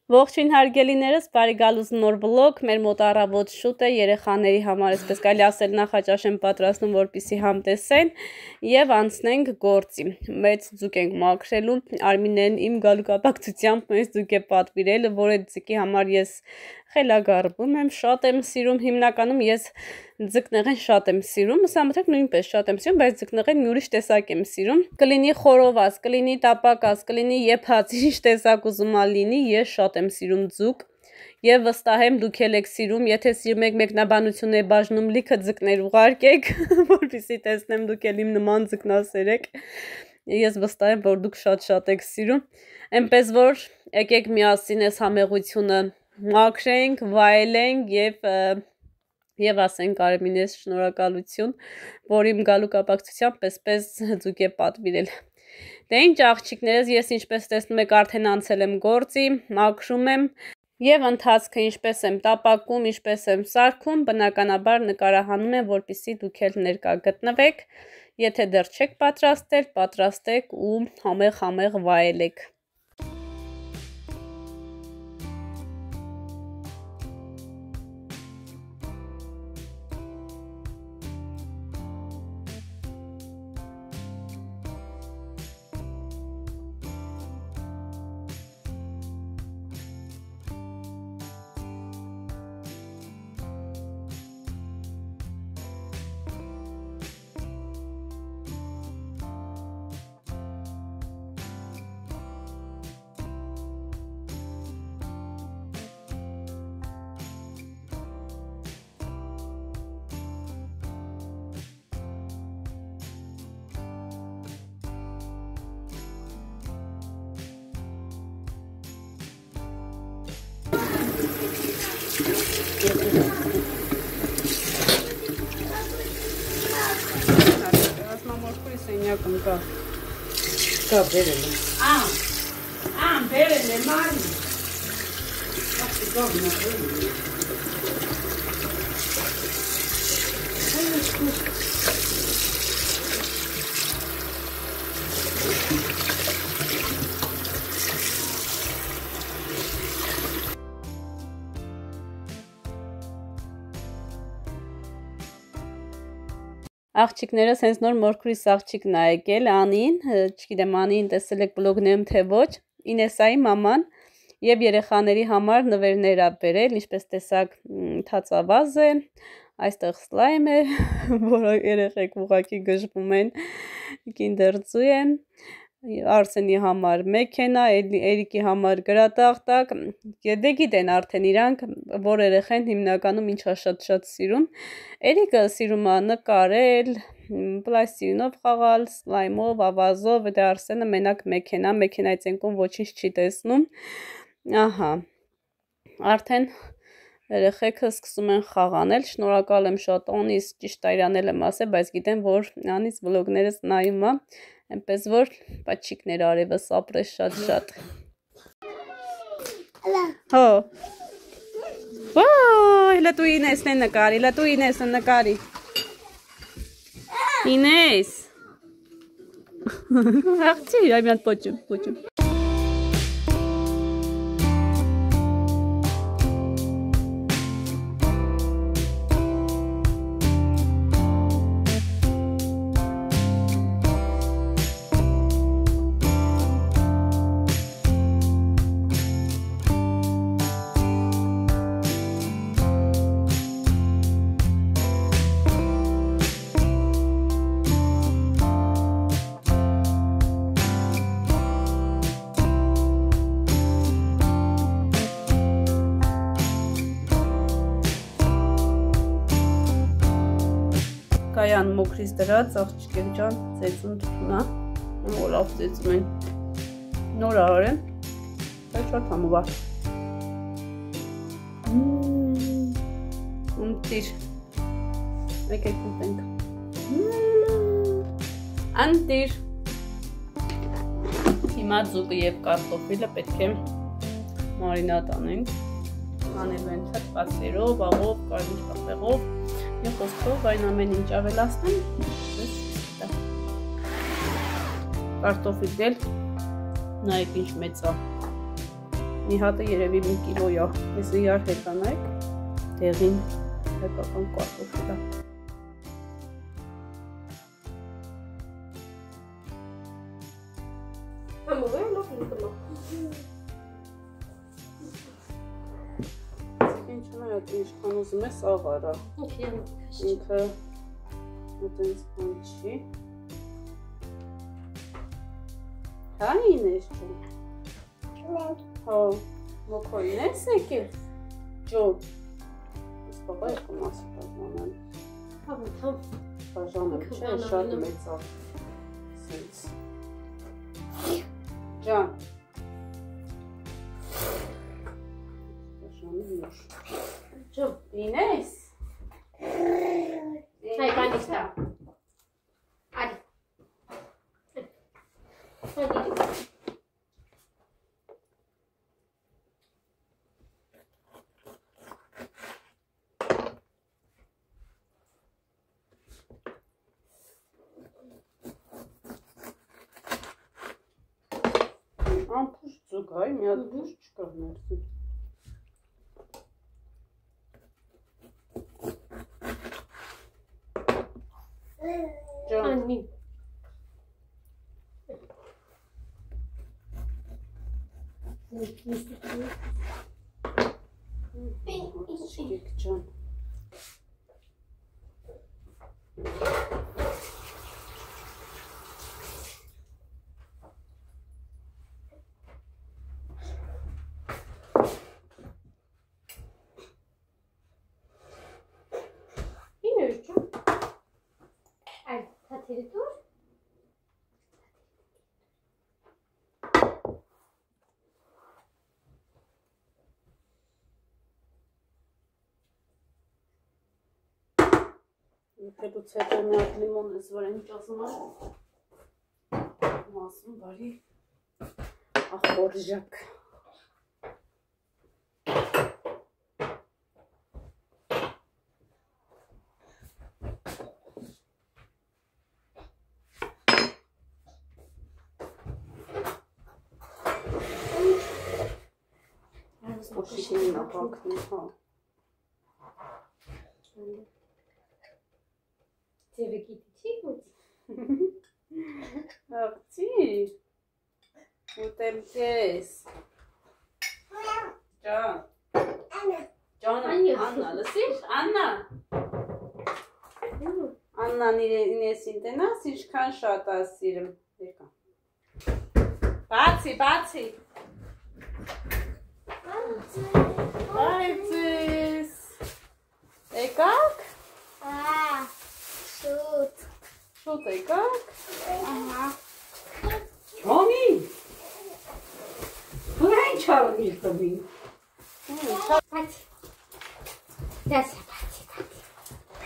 Ողջույն հարգելիներս, բարի գալուս նոր վլոգ, մեր մոտ առավոտ շուտ է, երեխաների համար այսպես կարելի ասել նախաճաշ եմ պատրաստում, որպեսզի համտեսեն եւ անցնենք գործի։ Մեծ ձուկ ենք մաքրելու, Արմինեն իմ գալուկապակցությամբ մեծ ձուկ է պատվիրել, որ այդ ձուկի համար ես խելագարվում եմ, շատ եմ սիրում, հիմնականում ես ձկնեղեն շատ եմ սիրում, սամթեք նույնպես շատ եմ սիրում, բայց ձկնեղեն մի ուրիշ տեսակ եմ սիրում, կլինի խորոված, կլինի տապակած, կլինի եփած, ինչ տեսակ ուզում լինի, ես շատ եմ սիրում ձուկ եւ վստահ եմ դուք եք սիրում, եթե սիրում եք մեկնաբանություն է բաժնում լիքը ձկներ ուղարկեք, որպեսզի տեսնեմ դուք եք իմ նման ձկնասեր եք, ես վստահ եմ, որ դուք շատ եք սիրում, այնպես որ եկեք միասին այս համեղությունը մաքրենք, վայելենք եւ ասենք Արմինես շնորհակալություն, որ իմ գալուկապակցությամբ պես ձուկ է պատվիրել։ Դե ինչ աղջիկներս, ես ինչպես տեսնում եք արդեն անցել եմ գործի, մաքրում եմ եւ ընթացքը ինչպես եմ տապակում, ինչպես եմ սարքում, բնականաբար նկարահանում եմ, որպեսզի դուք էլ ներկա գտնվեք, եթե դեռ չեք պատրաստել, պատրաստեք ու համեղ վայելեք։ Ka verele. Verele mari. Աղջիկներս հենց նոր մորքուրիս աղջիկն ա եկել, Անին, չգիտեմ Անին տեսել եք բլոգներում թե ոչ, Ինեսայի մաման եւ երեխաների համար նվերներ ա բերել, ինչպես տեսակ թածավազ է, այստեղ սլայմ է, որը երեխեք ուղակի գժվում են, կինդերձու է, Արսենի համար մեքենա, Էրիկի համար գրատախտակ, դե գիտեն արդեն իրանք, որ երեխեն հիմնականում ինչա շատ սիրում, Էրիկը սիրում է նկարել, պլաստիլինով խաղալ, սլայմով, ավազով, դե Արսենը մենակ մեքենայից ենքում ոչինչ չի տեսնում, ահա, արդեն երեխեքը սկսում են խաղանել, շնորհակալ եմ շատ Անիս, ճիշտ իրանել եմ ասել, բայց գիտեմ, որ Անիս վլոգներս նայում է, այնպես որ պաչիկներ արևս ապրես շատ։ Հո։ Ոյ, հլա դու Ինեսն է նկարի, Ինես։ Աղջի, այ մի հատ պոչում։ Կայան մոքրից դրած, աղջիկեր ջան, ծեծուն թունա, լավ ծեծում են, նոր արեն, շատ համով է, ընտիր, եկեք ուտենք, ընտիր, հիմա ձուկը և կարտոֆիլը պետք է մարինատ անենք, անելու են թթվածերով, աղով, կարմիր պապեղով, մի խոսքով այն ամեն ինչ ավելացնեմ, կարտոֆիլն էլ նայեք ինչ մեծ է, մի հատը երևի 1 կիլո է։ Ես իրար հետանայք դեղին հայկական կարտոֆիլը։ Ինչքան ուզում ես աղարա, ինքը այդպես բան չի, հա ինես ջոն, հա մոքոյին ես եկել, ջոն, ես բաբա երկու մասի բաժանեմ, բաժանեմ, չէ, շատ մեծ աղ, սենց, ջան, Ջոն, ինես, Hai, bani sta. Adi. Ամփուշ ծուգայ, մի հատ դուրս չկա ներսում։ Anni. Ջան։ Հետուց հետո մի հատ լիմոն ես, որ են ճասում մասում բարի ախորժակ։ Ոչինչ ապակնում, հա։ Ձևեկիտի չի ոց։ Աղջի, ուտեմ քեզ։ Ջան։ Ջան, Աննա, լսիր, Աննա։ Աննան ինեսին տենաս, ինչքան շատ ասիրım։ Եկա։ Բացի։ Բայցես։ Եկաք։ Շուտ եկաք։ Չոնի։ Դու ինչ արվիր տվի։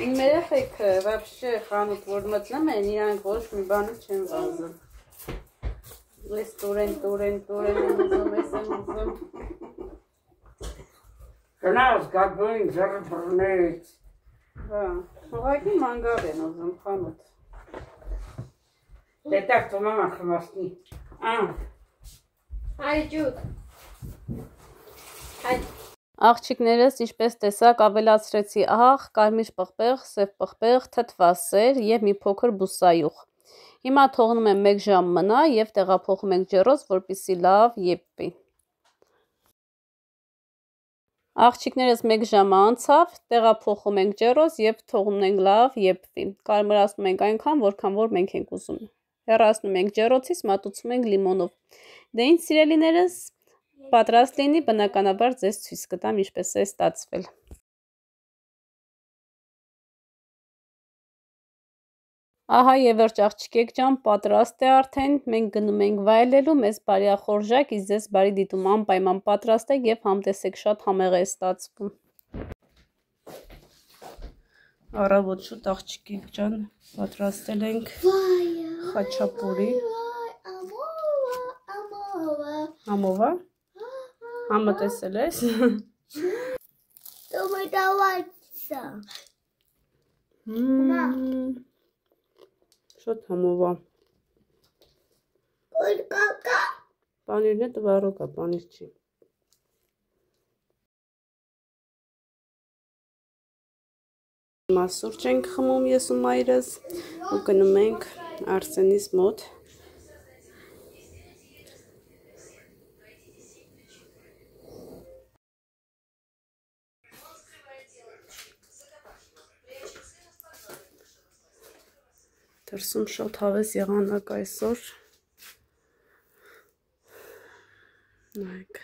Իմ երեխեքը вообще խանութ որ մտնում են, իրանք ոչ մի բանի չեն վազում։ Ես տուրեն ուզում, ես եմ ուզում։ Գնաս գագույն ձեռբռնեց։ Հա, ուղղակի մանգաղ են ուզում խանութ։ Դե так то мама խմասնի։ Այ ջուտ։ Այ Աղջիկներս ինչպես տեսակ ավելացրեցի աղ, կարմիր պղպեղ, սև պղպեղ, թթվասեր և մի փոքր բուսայուղ։ Հիմա թողնում եմ 1 ժամ մնա և տեղափոխում ենք ջեռոց, որպեսզի լավ եփվի։ Աղջիկներս 1 ժամ անցավ, տեղափոխում ենք ջեռոց և թողնում ենք լավ եփվի։ Կարմրացնում ենք այնքան, որքան որ մենք ենք ուզում։ Հեռացնում ենք ջեռոցից, մատուցում ենք լիմոնով։ Դե ինչ սիրելիներս, պատրաստ լինի, բնականաբար ձեզ ցույց կտամ ինչպես է ստացվել։ Ահա եւ վերջ աղջիկեք ջան, պատրաստ է արդեն, մենք գնում ենք վայելելու, մեզ բարի ախորժակ, իսկ ձեզ բարի դիտում, անպայման պատրաստեք եւ համտեսեք, շատ համեղ է ստացվում։ Առավոտ շուտ աղջիկեք ջան, պատրաստել ենք խաչապուրի։ Համովա։ Համը տեսել ես։ Շատ համովա։ Պանիրն է տվարոկա, պանիր չի։ Մասուրճ ենք խմում ես ու մայրս ու գնում ենք Արսենիս մոտ Դրսում շատ հավես եղանակ այսօր նայեք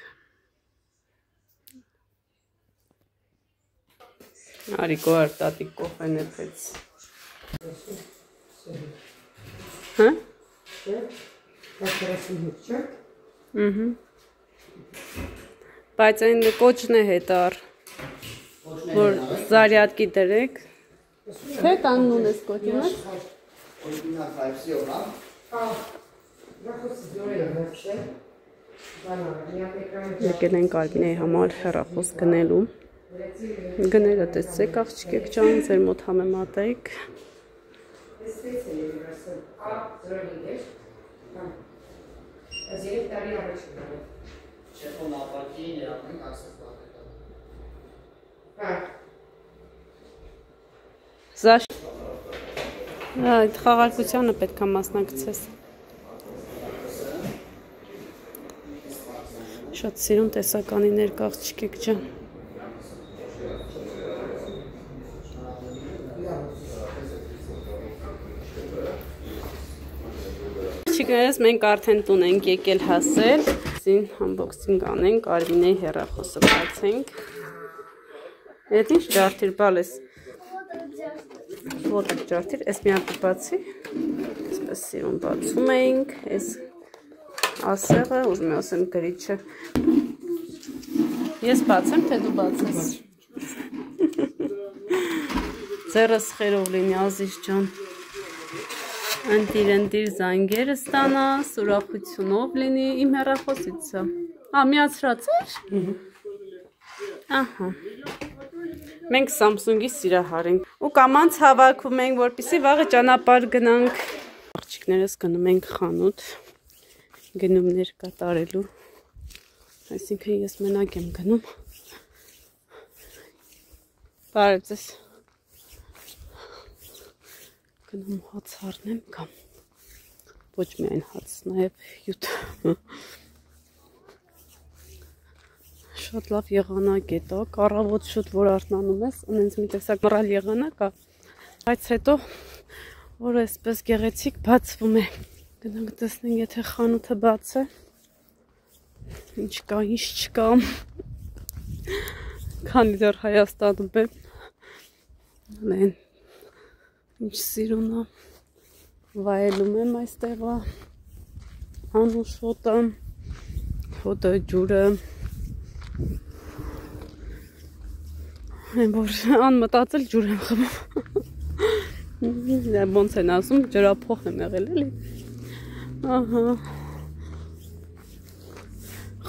Արիկո արտատիկ կոֆեն էպեց Հա? Բայց այն կոչն է հետար որ զարյատկի դրեք Թե կանուն ես կոչինը? Եկել ենք Արմինեի համար հեռախոս գնելու Գները տեսեք աղջիկեք ջան, ձեր մոտ համեմատեք Այդ խաղարկությանը պետք է մասնակցես Շատ սիրուն տեսականի ներկա աղջիկեք ջան Աղջիկներս մենք արդեն տուն ենք եկել հասել Unboxing անենք, Արմինեի հեռախոսը բացենք Էդ ինչ ջարդիր բալես Ոտակ ջարդիր, ես մի հատ բացի Այսպես սիրուն բացում ենք Ես ասեղը, ուզում եմ ասեմ գրիչը Ես բացեմ, թե դու բացես Ձերս խերով լինի, ազիզ ջան Ընտիր զանգերը ստանաս, ուրախությունով լինի, իմ հեռախոսիցը միացրած էր Ահա Մենք Samsung-ի սիրահար ենք ու կամանց հավաքում ենք, որպեսզի վաղը ճանապարհ գնանք Աղջիկներս գնում ենք խանութ գնումներ կատարելու Այսինքն ես մենակ եմ գնում Բարև ձեզ Գնում հաց առնեմ կամ ոչ միայն հաց, նաև հյութ Շատ լավ եղանակ է տա, կառավոտ շուտ որ արթնանում ես, ունենց մի տեսակ մռալ եղանակ է, բայց հետո որ այսպես գեղեցիկ բացվում է, գնանք տեսնենք եթե խանութը բաց է, ինչ կա, ինչ չկա, քանի դեռ Հայաստանում եմ, լեն, ինչ սիրուն է, վայելում եմ այստեղը, անուշ հոտը, ջուրը, որ անմտածել ջուր եմ խմում Ոնց են ասում, ջրափոխ եմ եղել էլի Ահա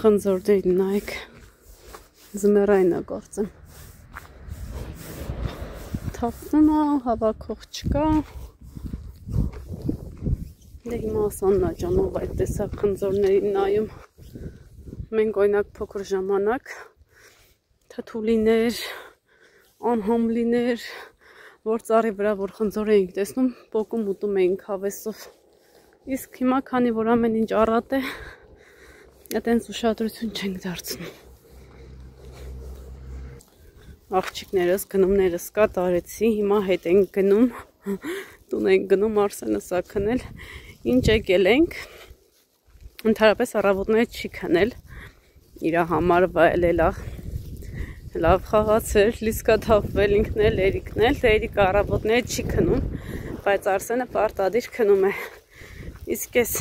Խնձորդերին նայեք Զմերային է կարծեմ Թափվում է, հավաքող չկա Դե հիմա ասաննա ջանով այդ տեսակ խնձորներին նայում Մենք օրինակ փոքր ժամանակ թթուլիներ անհամլիներ, որ ծառի վրա որ խնձոր էինք տեսնում, պոկում ուտում էինք հավեսով Իսկ հիմա քանի որ ամեն ինչ առատ է, այտենց ուշադրություն չենք դարձնում Աղջիկներս գնումներս կատարեցի, հիմա հետ ենք գնում, տուն ենք գնում, Արսենս ա քնել Ինչ եկել ենք, ընդհանրապես առավոտները չի քնել, իրա համար վայելել Լավ խաղացեր, լիսկաթափվել ինքն էլ, Էրիկն էլ, թե Էրիկը առավոտները չի քնում, բայց Արսենը պարտադիր քնում է Իսկ ես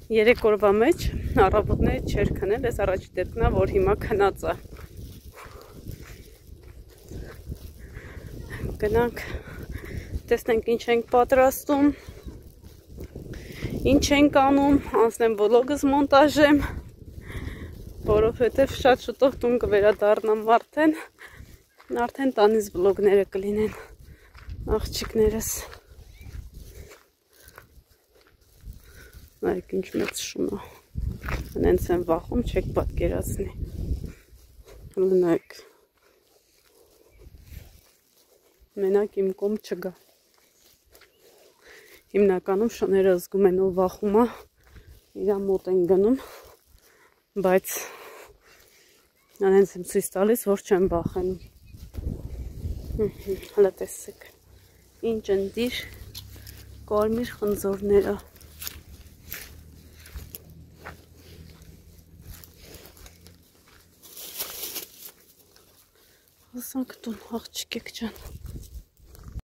3 օրվա մեջ առավոտները չէր քնել, ես առաջի դեպքն է, որ հիմա քնած է Գնանք, տեսնենք ինչ ենք պատրաստում, ինչ ենք անում, անցնեմ վլոգս մոնտաժեմ Որովհետև շատ շուտով տուն կվերադառնամ արդեն տանից վլոգները կլինեն աղջիկներս Նայեք ինչ մեծ շուն է Հենց են վախում չեք պատկերացնի Նայեք մենակ իմ կողմ չգա։ Հիմնականում շները զգում են, ով վախում է, իրա մոտ են գնում, բայց անենց եմ ցույց տալիս, որ չեմ վախենում։ Հələ տեսեք, ինչ ընտիր կարմիր խնձորները։ Հասանք տուն, աղջիկեք ջան։